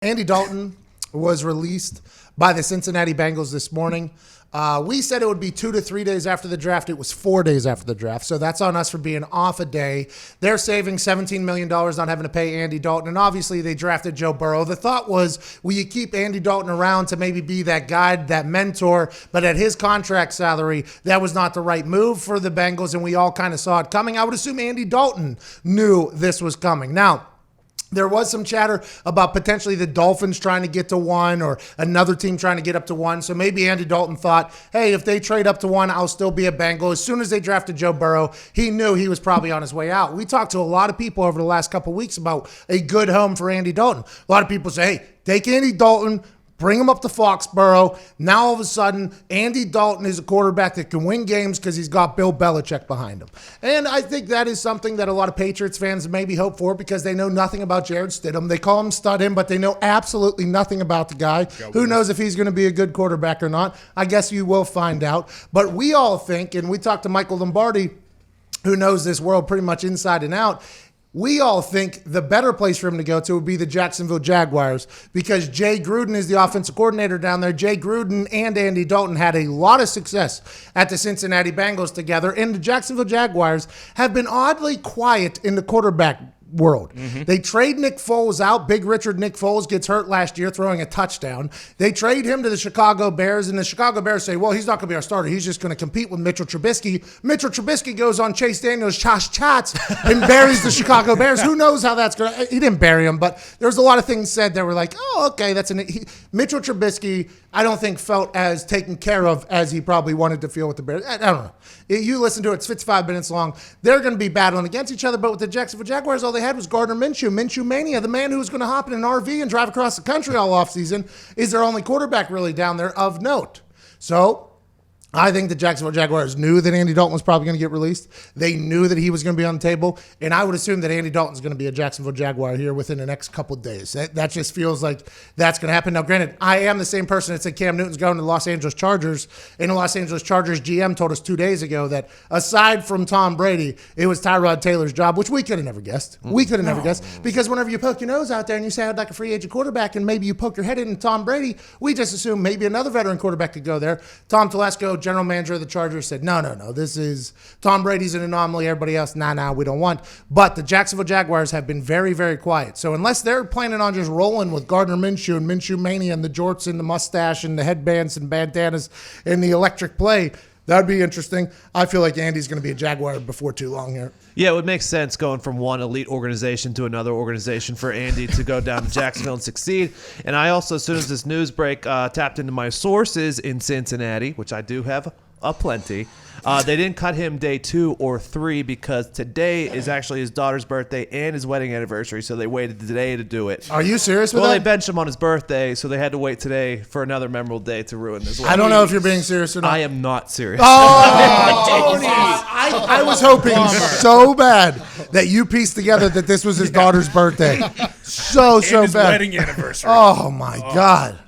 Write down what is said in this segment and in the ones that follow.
Andy Dalton was released by the Cincinnati Bengals this morning. We said it would be 2 to 3 days after the draft. It was 4 days after the draft. So that's on us for being off a day. They're saving $17 million not having to pay Andy Dalton. And obviously they drafted Joe Burrow. The thought was, will you keep Andy Dalton around to maybe be that guide, that mentor? But at his contract salary, that was not the right move for the Bengals. And we all kind of saw it coming. I would assume Andy Dalton knew this was coming. Now, there was some chatter about potentially the Dolphins trying to get to 1 or another team trying to get up to 1. So maybe Andy Dalton thought, hey, if they trade up to 1, I'll still be a Bengal. As soon as they drafted Joe Burrow, he knew he was probably on his way out. We talked to a lot of people over the last couple of weeks about a good home for Andy Dalton. A lot of people say, hey, take Andy Dalton, bring him up to Foxborough. Now, all of a sudden, Andy Dalton is a quarterback that can win games because he's got Bill Belichick behind him. And I think that is something that a lot of Patriots fans maybe hope for because they know nothing about Jared Stidham. They call him Studham, but they know absolutely nothing about the guy. Who knows if he's going to be a good quarterback or not? I guess you will find out. But we all think, and we talked to Michael Lombardi, who knows this world pretty much inside and out, we all think the better place for him to go to would be the Jacksonville Jaguars because Jay Gruden is the offensive coordinator down there. Jay Gruden and Andy Dalton had a lot of success at the Cincinnati Bengals together, and the Jacksonville Jaguars have been oddly quiet in the quarterback world. They trade Nick Foles out. Big Richard Nick Foles gets hurt last year throwing a touchdown. They trade him to the Chicago Bears, and the Chicago Bears say, well, he's not going to be our starter. He's just going to compete with Mitchell Trubisky. Mitchell Trubisky goes on Chase Daniels' chats and buries the Chicago Bears. Who knows how that's going to... He didn't bury him, but there's a lot of things said that were like, oh, okay, that's Mitchell Trubisky, I don't think felt as taken care of as he probably wanted to feel with the Bears. I don't know. You listen to it, it's 55 minutes long. They're going to be battling against each other, but with the Jacksonville Jaguars, all they had was Gardner Minshew Mania, the man who was going to hop in an RV and drive across the country all offseason, is their only quarterback really down there of note. So I think the Jacksonville Jaguars knew that Andy Dalton was probably going to get released. They knew that he was going to be on the table, and I would assume that Andy Dalton's going to be a Jacksonville Jaguar here within the next couple of days. That just feels like that's going to happen. Now, granted, I am the same person that said Cam Newton's going to the Los Angeles Chargers, and the Los Angeles Chargers GM told us 2 days ago that aside from Tom Brady, it was Tyrod Taylor's job, which we could have never guessed. We could have never guessed, because whenever you poke your nose out there and you say, I'd like a free agent quarterback, and maybe you poke your head into Tom Brady, we just assume maybe another veteran quarterback could go there. Tom Telesco, general manager of the Chargers, said, no, this is Tom Brady's an anomaly. Everybody else, nah, we don't want. But the Jacksonville Jaguars have been very, very quiet. So unless they're planning on just rolling with Gardner Minshew and Minshew Mania and the jorts and the mustache and the headbands and bandanas and the electric play, that'd be interesting. I feel like Andy's going to be a Jaguar before too long here. Yeah, it would make sense going from one elite organization to another organization for Andy to go down to Jacksonville and succeed. And I also, as soon as this news break, tapped into my sources in Cincinnati, which I do have aplenty. They didn't cut him day 2 or 3 because today is actually his daughter's birthday and his wedding anniversary, so they waited today to do it. Are you serious with that? Well, they benched him on his birthday, so they had to wait today for another memorable day to ruin this wedding. I don't know if you're being serious or not. I am not serious. Oh, Tony! I was hoping so bad that you pieced together that this was his daughter's birthday. So his bad. Wedding anniversary. Oh, my God.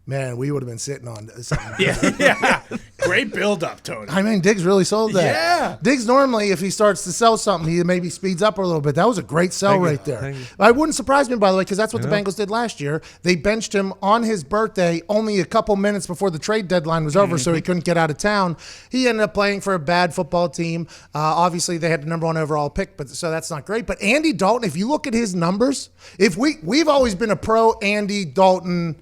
Man, we would have been sitting on something. Yeah. Great build-up, Tony. I mean, Diggs really sold that. Yeah. Diggs normally, if he starts to sell something, he maybe speeds up a little bit. That was a great sell right there. It wouldn't surprise me, by the way, because that's what the Bengals did last year. They benched him on his birthday only a couple minutes before the trade deadline was over, so he couldn't get out of town. He ended up playing for a bad football team. Obviously, they had the number 1 overall pick, but so that's not great. But Andy Dalton, if you look at his numbers, if we've always been a pro Andy Dalton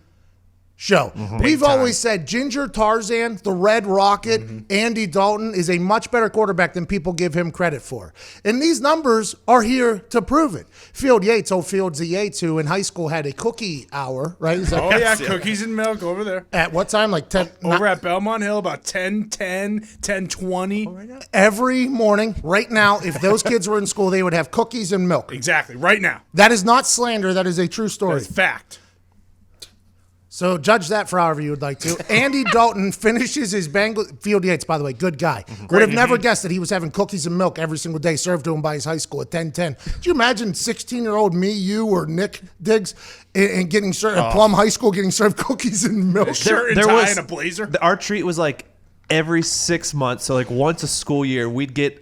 show. We've always said Ginger Tarzan, the Red Rocket, Andy Dalton is a much better quarterback than people give him credit for. And these numbers are here to prove it. Field Yates, old Field Z Yates, who in high school had a cookie hour, right? Cookies and milk over there. At what time? Like 10? Over at Belmont Hill, about 10:20. Every morning, right now, if those kids were in school, they would have cookies and milk. Exactly, right now. That is not slander. That is a true story. That's fact. So judge that for however you would like to. Andy Dalton finishes his Bengals. Field Yates, by the way, good guy. Would have never guessed that he was having cookies and milk every single day served to him by his high school at 10:10. Do you imagine 16-year-old me, you, or Nick Diggs and getting served at Plum High School getting served cookies and milk? A shirt and tie and a blazer. Our treat was like every 6 months. So like once a school year, we'd get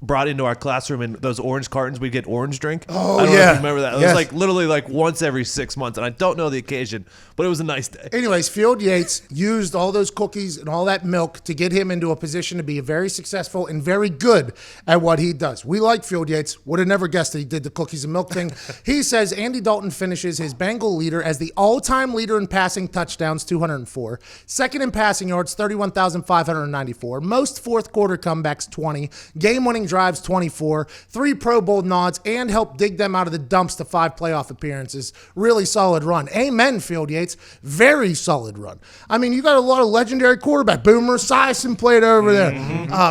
brought into our classroom in those orange cartons. We'd get orange drink. Oh, I don't know yeah. if you remember that. It Yes. was like literally like once every 6 months, and I don't know the occasion, but it was a nice day. Anyways, Field Yates used all those cookies and all that milk to get him into a position to be very successful and very good at what he does. We like Field Yates. Would have never guessed that he did the cookies and milk thing. He says Andy Dalton finishes his Bengal leader as the all-time leader in passing touchdowns, 204. Second in passing yards, 31,594. Most fourth quarter comebacks, 20. Game-winning drives, 24. 3 Pro Bowl nods, and helped dig them out of the dumps to 5 playoff appearances. Really solid run. Amen, Field Yates. Very solid run. I mean, you got a lot of legendary quarterback. Boomer Esiason played over there.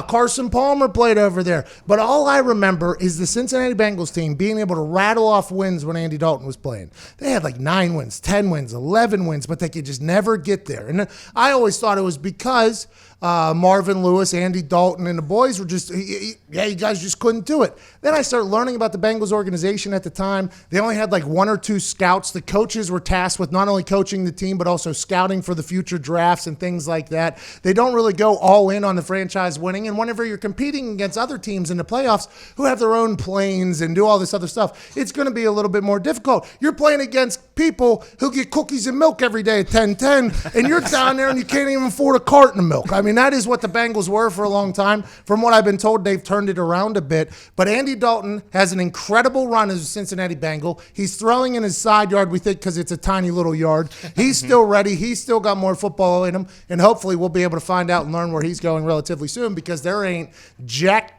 Carson Palmer played over there. But all I remember is the Cincinnati Bengals team being able to rattle off wins when Andy Dalton was playing. They had like 9 wins, 10 wins, 11 wins, but they could just never get there. And I always thought it was because Marvin Lewis, Andy Dalton, and the boys were just, you guys just couldn't do it. Then I started learning about the Bengals organization at the time. They only had like 1 or 2 scouts. The coaches were tasked with not only coaching the team, but also scouting for the future drafts and things like that. They don't really go all in on the franchise winning. And whenever you're competing against other teams in the playoffs who have their own planes and do all this other stuff, it's going to be a little bit more difficult. You're playing against people who get cookies and milk every day at 10-10, and you're down there and you can't even afford a carton of milk. I mean, that is what the Bengals were for a long time. From what I've been told, they've turned it around a bit. But Andy Dalton has an incredible run as a Cincinnati Bengal. He's throwing in his side yard, we think, because it's a tiny little yard. He's still ready. He's still got more football in him. And hopefully we'll be able to find out and learn where he's going relatively soon, because there ain't jack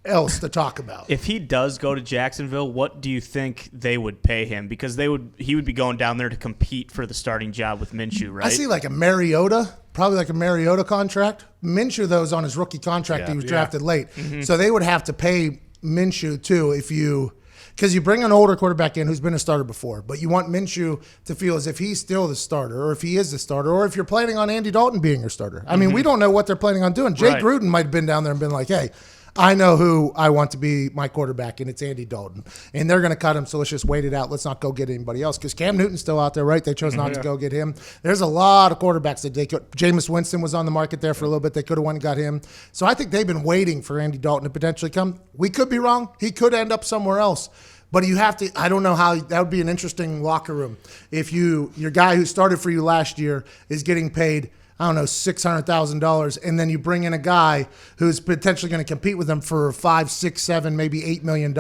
else to talk about. If he does go to Jacksonville, what do you think they would pay him? Because he would be going down there to compete for the starting job with Minshew, right? I see like a Mariota, probably like a Mariota contract. Minshew, though, is on his rookie contract. He was drafted late. So they would have to pay Minshew, too, because you bring an older quarterback in who's been a starter before, but you want Minshew to feel as if he's still the starter, or if he is the starter, or if you're planning on Andy Dalton being your starter. I mean, we don't know what they're planning on doing. Jay Gruden might have been down there and been like, hey, I know who I want to be my quarterback, and it's Andy Dalton. And they're going to cut him, so let's just wait it out. Let's not go get anybody else, because Cam Newton's still out there, right? They chose not to go get him. There's a lot of quarterbacks that they could. Jameis Winston was on the market there for a little bit. They could have went and got him. So I think they've been waiting for Andy Dalton to potentially come. We could be wrong. He could end up somewhere else. But you have to, I don't know how, that would be an interesting locker room. If your guy who started for you last year is getting paid, I don't know, $600,000, and then you bring in a guy who's potentially going to compete with them for $5, $6, $7, maybe $8 million.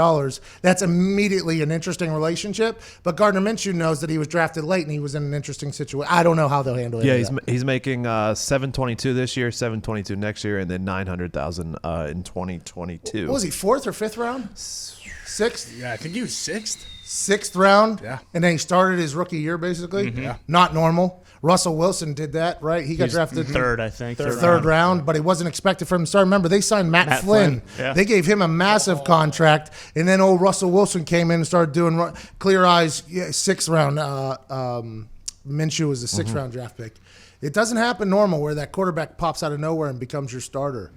That's immediately an interesting relationship. But Gardner Minshew knows that he was drafted late and he was in an interesting situation. I don't know how they'll handle it. Yeah, he's making $722 this year, $722 next year, and then $900,000 in 2022. What was he, 4th or 5th round? 6th? Yeah, I think he was 6th. 6th round? Yeah. And then he started his rookie year, basically? Yeah. Not normal. Russell Wilson did that, right? He got drafted third, I think. Third round, but he wasn't expected for him to start. Remember, they signed Matt Flynn. Yeah. They gave him a massive contract, and then old Russell Wilson came in and started doing clear eyes, 6th round. Minshew was the 6th round draft pick. It doesn't happen normal where that quarterback pops out of nowhere and becomes your starter.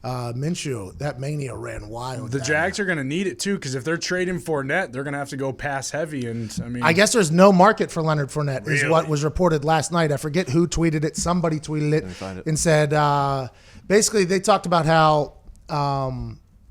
Minshew, that mania ran wild. The Jags are going to need it, too, because if they're trading Fournette, they're going to have to go pass heavy. And I guess there's no market for Leonard Fournette, is Really? what was reported last night. I forget who tweeted it. Somebody tweeted it and said, basically, they talked about how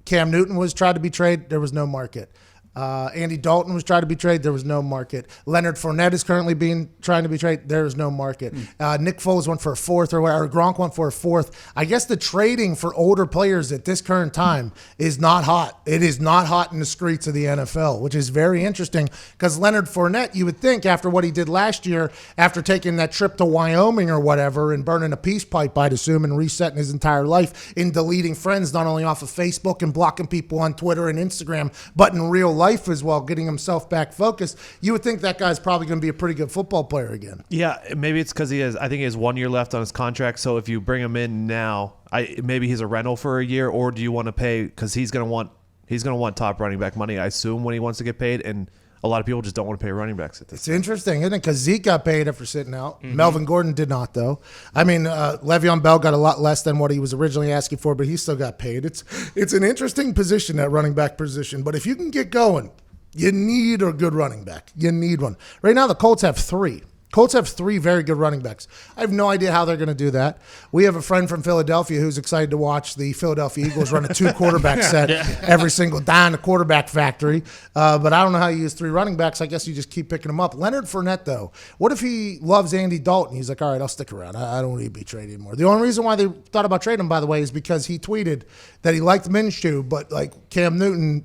Cam Newton was tried to be traded. There was no market. Andy Dalton was trying to be traded. There was no market. Leonard Fournette is currently trying to be traded. There is no market. Nick Foles went for a 4th or whatever. Gronk went for a 4th. I guess the trading for older players at this current time is not hot. It is not hot in the streets of the NFL, which is very interesting because Leonard Fournette, you would think after what he did last year, after taking that trip to Wyoming or whatever and burning a peace pipe, I'd assume, and resetting his entire life in deleting friends, not only off of Facebook and blocking people on Twitter and Instagram, but in real life as well, getting himself back focused, you would think that guy's probably going to be a pretty good football player again. Yeah, maybe it's because I think he has 1 year left on his contract. So if you bring him in now, maybe he's a rental for a year, or do you want to pay because he's going to want top running back money, I assume, when he wants to get paid, and a lot of people just don't want to pay running backs at this. It's interesting, isn't it? Because Zeke got paid after sitting out. Melvin Gordon did not, though. I mean, Le'Veon Bell got a lot less than what he was originally asking for, but he still got paid. It's an interesting position, that running back position. But if you can get going, you need a good running back. You need one. Right now, the Colts have 3. Colts have 3 very good running backs. I have no idea how they're going to do that. We have a friend from Philadelphia who's excited to watch the Philadelphia Eagles run a 2-quarterback set every single down the quarterback factory. But I don't know how you use 3 running backs. I guess you just keep picking them up. Leonard Fournette, though, what if he loves Andy Dalton? He's like, all right, I'll stick around. I don't need to be traded anymore. The only reason why they thought about trading him, by the way, is because he tweeted that he liked Minshew, but like Cam Newton,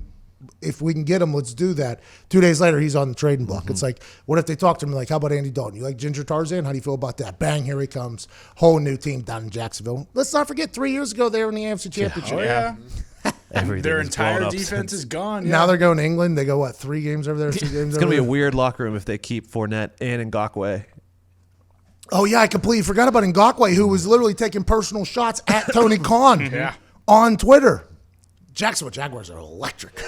if we can get him, let's do that. 2 days later, he's on the trading block. It's like, what if they talk to him like, how about Andy Dalton? You like Ginger Tarzan? How do you feel about that? Bang, here he comes. Whole new team down in Jacksonville. Let's not forget 3 years ago they were in the AFC Championship. Oh, yeah. Everything Their is entire blown up defense since. is gone. Now they're going to England. They go, what, 3 games over there, 2 games over there? It's going to be a weird locker room if they keep Fournette and Ngakoue. Oh, yeah, I completely forgot about Ngakoue, who was literally taking personal shots at Tony Khan Yeah. on Twitter. Jacksonville Jaguars are electric.